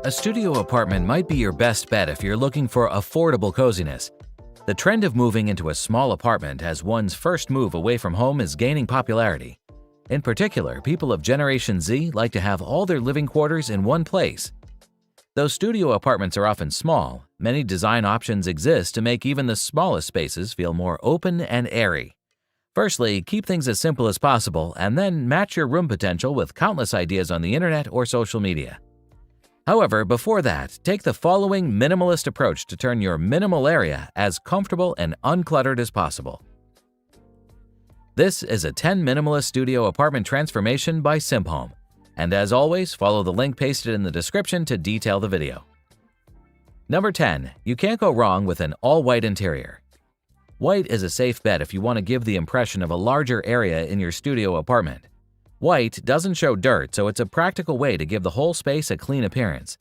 A studio apartment might be your best bet if you're looking for affordable coziness. The trend of moving into a small apartment as one's first move away from home is gaining popularity. In particular, people of Generation Z like to have all their living quarters in one place. Though studio apartments are often small, many design options exist to make even the smallest spaces feel more open and airy. Firstly, keep things as simple as possible and then match your room potential with countless ideas on the internet or social media. However, before that, take the following minimalist approach to turn your minimal area as comfortable and uncluttered as possible. This is a 10 minimalist studio apartment transformation by SimpHome. And as always, follow the link pasted in the description to detail the video. Number 10. You can't go wrong with an all-white interior. White is a safe bet if you want to give the impression of a larger area in your studio apartment. White doesn't show dirt, so it's a practical way to give the whole space a clean appearance.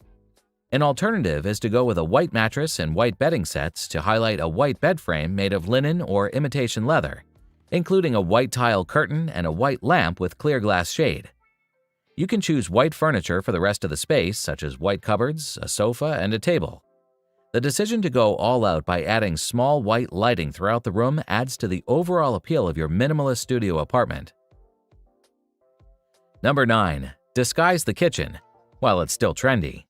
An alternative is to go with a white mattress and white bedding sets to highlight a white bed frame made of linen or imitation leather, including a white tile curtain and a white lamp with clear glass shade. You can choose white furniture for the rest of the space, such as white cupboards, a sofa, and a table. The decision to go all out by adding small white lighting throughout the room adds to the overall appeal of your minimalist studio apartment. Number 9. Disguise the kitchen, while it's still trendy.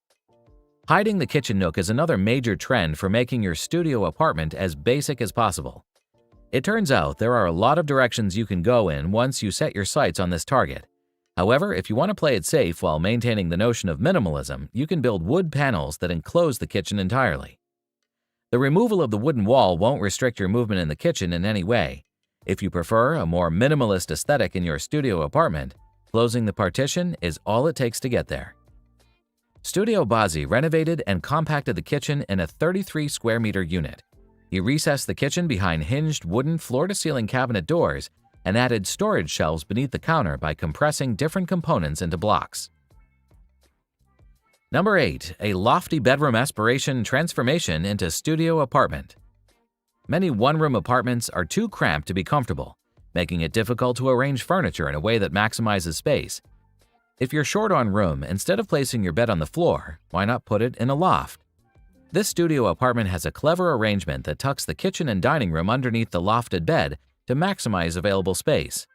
Hiding the kitchen nook is another major trend for making your studio apartment as basic as possible. It turns out there are a lot of directions you can go in once you set your sights on this target. However, if you want to play it safe while maintaining the notion of minimalism, you can build wood panels that enclose the kitchen entirely. The removal of the wooden wall won't restrict your movement in the kitchen in any way. If you prefer a more minimalist aesthetic in your studio apartment, closing the partition is all it takes to get there. Studio Bazzi renovated and compacted the kitchen in a 33 square meter unit. He recessed the kitchen behind hinged wooden floor-to-ceiling cabinet doors and added storage shelves beneath the counter by compressing different components into blocks. Number 8. A Lofty Bedroom Aspiration transformation into studio apartment. Many one-room apartments are too cramped to be comfortable, making it difficult to arrange furniture in a way that maximizes space. If you're short on room, instead of placing your bed on the floor, why not put it in a loft? This studio apartment has a clever arrangement that tucks the kitchen and dining room underneath the lofted bed to maximize available space.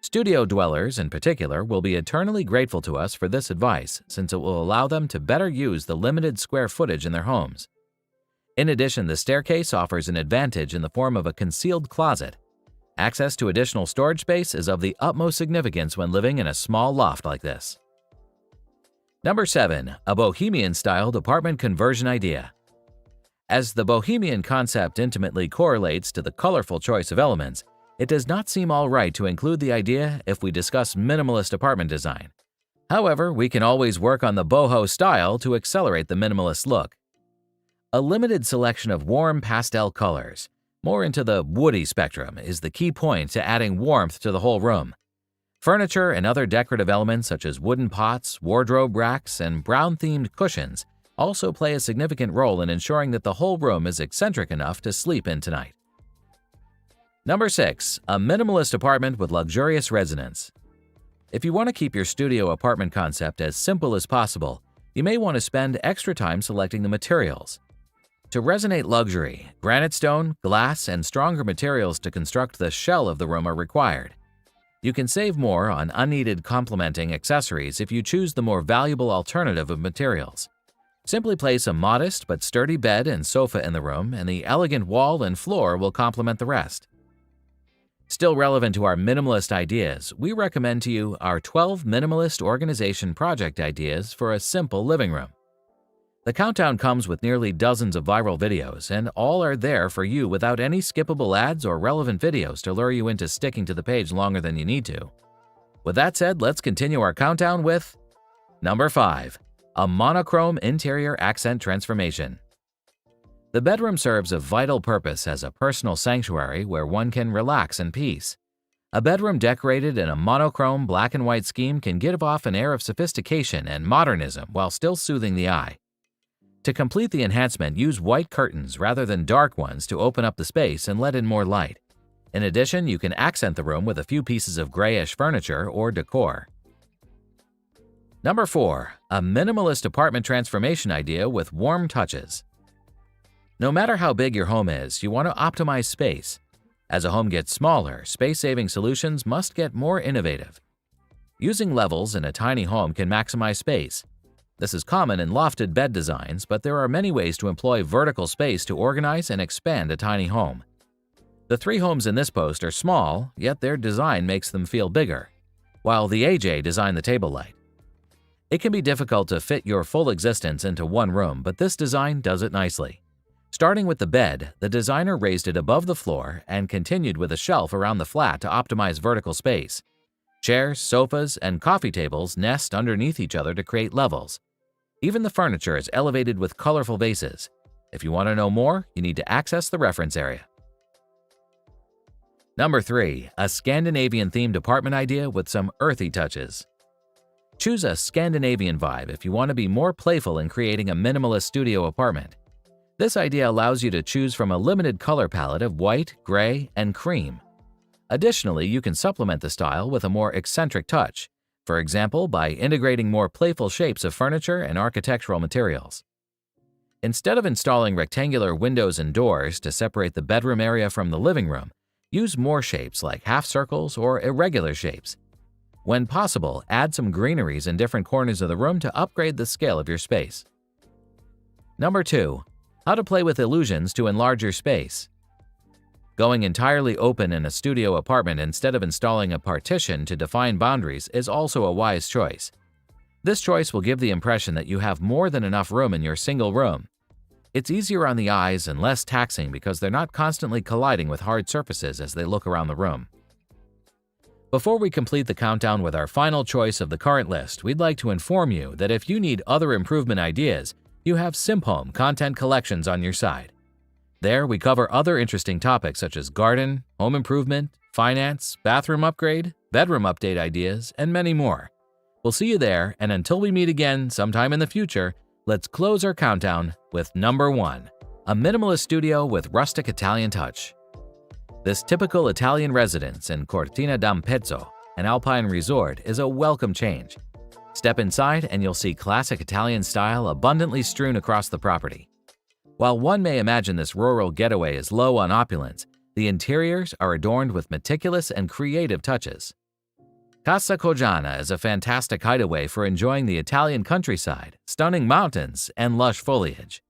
Studio dwellers, in particular, will be eternally grateful to us for this advice since it will allow them to better use the limited square footage in their homes. In addition, the staircase offers an advantage in the form of a concealed closet. Access to additional storage space is of the utmost significance when living in a small loft like this. Number 7. A Bohemian-Styled apartment conversion idea. As the Bohemian concept intimately correlates to the colorful choice of elements, it does not seem all right to include the idea if we discuss minimalist apartment design. However, we can always work on the boho style to accelerate the minimalist look. A limited selection of warm pastel colors, more into the woody spectrum, is the key point to adding warmth to the whole room. Furniture and other decorative elements such as wooden pots, wardrobe racks, and brown-themed cushions also play a significant role in ensuring that the whole room is eccentric enough to sleep in tonight. Number 6. A minimalist apartment with luxurious resonance. If you want to keep your studio apartment concept as simple as possible, you may want to spend extra time selecting the materials. To resonate luxury, granite stone, glass, and stronger materials to construct the shell of the room are required. You can save more on unneeded complementing accessories if you choose the more valuable alternative of materials. Simply place a modest but sturdy bed and sofa in the room, and the elegant wall and floor will complement the rest. Still relevant to our minimalist ideas, we recommend to you our 12 minimalist organization project ideas for a simple living room. The countdown comes with nearly dozens of viral videos, and all are there for you without any skippable ads or relevant videos to lure you into sticking to the page longer than you need to. With that said, let's continue our countdown with Number 5. A Monochrome interior accent transformation. The bedroom serves a vital purpose as a personal sanctuary where one can relax in peace. A bedroom decorated in a monochrome black and white scheme can give off an air of sophistication and modernism while still soothing the eye. To complete the enhancement, use white curtains rather than dark ones to open up the space and let in more light. In addition, you can accent the room with a few pieces of grayish furniture or decor. Number 4. A minimalist apartment transformation idea with warm touches. No matter how big your home is, you want to optimize space. As a home gets smaller, space-saving solutions must get more innovative. Using levels in a tiny home can maximize space. This is common in lofted bed designs, but there are many ways to employ vertical space to organize and expand a tiny home. The 3 homes in this post are small, yet their design makes them feel bigger, while the AJ designed the table light. It can be difficult to fit your full existence into one room, but this design does it nicely. Starting with the bed, the designer raised it above the floor and continued with a shelf around the flat to optimize vertical space. Chairs, sofas, and coffee tables nest underneath each other to create levels. Even the furniture is elevated with colorful vases. If you want to know more, you need to access the reference area. Number 3. A Scandinavian-themed apartment idea with some earthy touches. Choose a Scandinavian vibe if you want to be more playful in creating a minimalist studio apartment. This idea allows you to choose from a limited color palette of white, gray, and cream. Additionally, you can supplement the style with a more eccentric touch, for example, by integrating more playful shapes of furniture and architectural materials. Instead of installing rectangular windows and doors to separate the bedroom area from the living room, use more shapes like half circles or irregular shapes. When possible, add some greeneries in different corners of the room to upgrade the scale of your space. Number 2. How to play with illusions to enlarge your space. Going entirely open in a studio apartment instead of installing a partition to define boundaries is also a wise choice. This choice will give the impression that you have more than enough room in your single room. It's easier on the eyes and less taxing because they're not constantly colliding with hard surfaces as they look around the room. Before we complete the countdown with our final choice of the current list, we'd like to inform you that if you need other improvement ideas, you have Simphome Content Collections on your side. There, we cover other interesting topics such as garden, home improvement, finance, bathroom upgrade, bedroom update ideas, and many more. We'll see you there, and until we meet again sometime in the future, let's close our countdown with number 1, a minimalist studio with rustic Italian touch. This typical Italian residence in Cortina d'Ampezzo, an alpine resort, is a welcome change. Step inside and you'll see classic Italian style abundantly strewn across the property. While one may imagine this rural getaway is low on opulence, the interiors are adorned with meticulous and creative touches. Casa Cojana is a fantastic hideaway for enjoying the Italian countryside, stunning mountains, and lush foliage.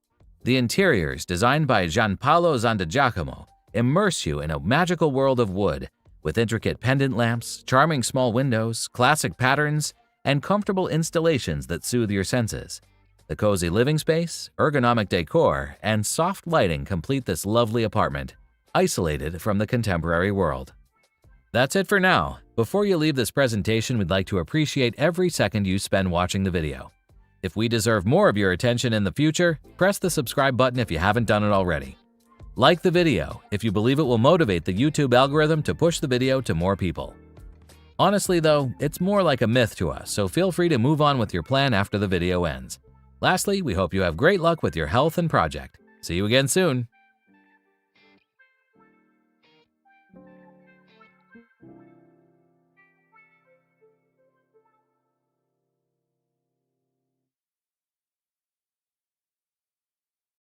The interiors, designed by Gianpaolo Zandagiacomo, immerse you in a magical world of wood, with intricate pendant lamps, charming small windows, classic patterns, and comfortable installations that soothe your senses. The cozy living space, ergonomic decor, and soft lighting complete this lovely apartment, isolated from the contemporary world. That's it for now. Before you leave this presentation, we'd like to appreciate every second you spend watching the video. If we deserve more of your attention in the future, press the subscribe button if you haven't done it already. Like the video if you believe it will motivate the YouTube algorithm to push the video to more people. Honestly though, it's more like a myth to us, so feel free to move on with your plan after the video ends. Lastly, we hope you have great luck with your health and project. See you again soon.